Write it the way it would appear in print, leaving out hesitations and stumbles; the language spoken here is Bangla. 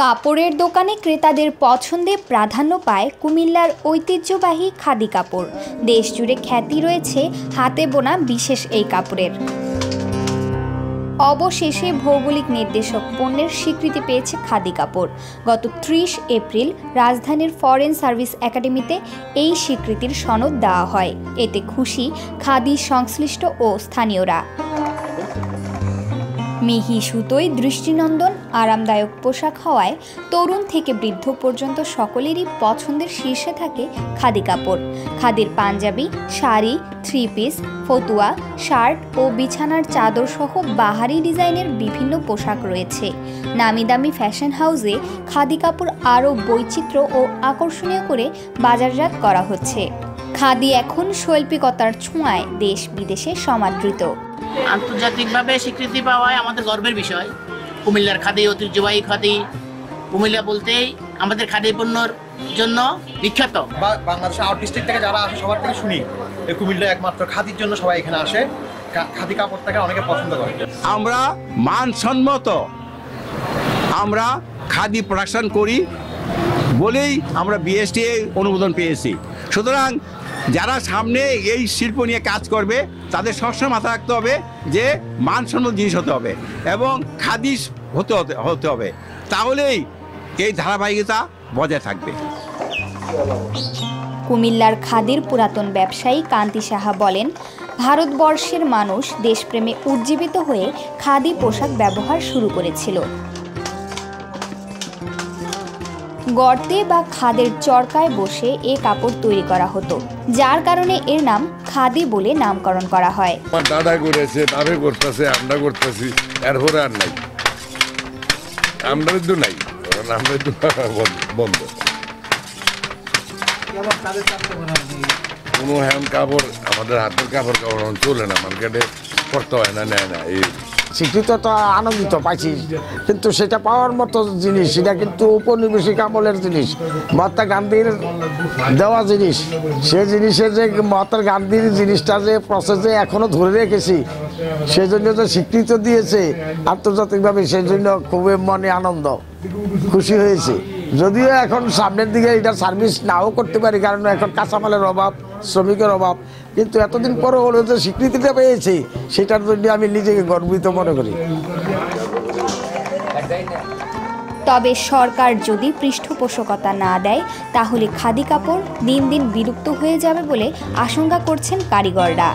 কাপড়ের দোকানে ক্রেতাদের পছন্দে প্রাধান্য পায় কুমিল্লার ঐতিহ্যবাহী খাদি কাপড়। দেশজুড়ে খ্যাতি রয়েছে হাতে বোনা বিশেষ এই কাপড়ের। অবশেষে ভৌগোলিক নির্দেশক পণ্যের স্বীকৃতি পেয়েছে খাদি কাপড়। গত 30 এপ্রিল রাজধানীর ফরেন সার্ভিস একাডেমিতে এই স্বীকৃতির সনদ দেওয়া হয়। এতে খুশি খাদি সংশ্লিষ্ট ও স্থানীয়রা। মিহি সুতোয় দৃষ্টিনন্দন আরামদায়ক পোশাক হওয়ায় তরুণ থেকে বৃদ্ধ পর্যন্ত সকলেরই পছন্দের শীর্ষে থাকে খাদি কাপড়। খাদির পাঞ্জাবি, শাড়ি, 3 পিস, ফতুয়া, শার্ট ও বিছানার চাদর সহ বাহারি ডিজাইনের বিভিন্ন পোশাক রয়েছে। নামি দামি ফ্যাশন হাউসে খাদি কাপড় আরও বৈচিত্র্য ও আকর্ষণীয় করে বাজারজাত করা হচ্ছে। খাদি এখন শৈল্পিকতার ছোঁয়ায় দেশ বিদেশে সমাদৃত। আন্তর্জাতিকভাবে স্বীকৃতি পাওয়ায় আমাদের গর্বের বিষয়। কুমিল্লার খাদি ঐতিহ্যবাহী খাদি, কুমিল্লা বলতেই আমাদের খাদি পণ্যর জন্য বিখ্যাত। বাংলাদেশের আউট ডিস্ট্রিক্ট থেকে যারা আসে সবার থেকে শুনি এই কুমিল্লা একমাত্র খাদির জন্য সবাই এখানে আসে। খাদি কাপড়টাকে অনেকে পছন্দ করে। আমরা মানসম্মত আমরা খাদি প্রোডাকশন করি বলেই আমরা বিএসটিআই অনুমোদন পেয়েছি। সুতরাং যারা সামনে এই শিল্প নিয়ে কাজ করবে তাদের সবসময় মাথায় রাখতে হবে যে মানসম্মত জিনিস হতে হবে এবং খাদি হতে হবে, তাহলেই এই ধারাবাহিকতা বজায় থাকবে। কুমিল্লার খাদির পুরাতন ব্যবসায়ী কান্তি সাহা বলেন, ভারতবর্ষের মানুষ দেশপ্রেমে উজ্জীবিত হয়ে খাদি পোশাক ব্যবহার শুরু করেছিল। গর্তে বা খাদের চরকায় বসে এ কাপড় তৈরি করা হতো, যার কারণে এর নাম খাদি বলে নামকরণ করা হয়। আমার দাদা করেছে, আমি করতেছে, আমরা করতেছি, এরপরে আর নাই, আমরা তো নাই, আমরা তো বন্ধ। কোনো হ্যান্ড কাপড় আমাদের হাতের কাপড় চলে না, মার্কেটে করতে হয় না, নেয় না। এই স্বীকৃত তো আনন্দিত পাইছি, কিন্তু সেটা পাওয়ার মতো জিনিস, সেটা কিন্তু উপনিবেশিক আমলের জিনিস, মহাত্মা গান্ধীর দেওয়া জিনিস। সেই জিনিসের যে মহাত্মা গান্ধীর জিনিসটা যে প্রসেসে এখনো ধরে রেখেছি, সেই জন্য যে স্বীকৃত দিয়েছে আন্তর্জাতিকভাবে, সেই জন্য খুবই মনে আনন্দ, খুশি হয়েছে। যদিও এখন সামনের দিকে এটা সার্ভিস নাও করতে পারি, কারণ এখন কাঁচামালের অভাব, শ্রমিকের অভাব, কিন্তু এতদিন পরে হলো যে স্বীকৃতিটা পেয়েছি, সেটার জন্য আমি নিজেকে গর্বিত মনে করি। তবে সরকার যদি পৃষ্ঠপোষকতা না দেয় তাহলে খাদি কাপড় দিন দিন বিলুপ্ত হয়ে যাবে বলে আশঙ্কা করছেন কারিগররা।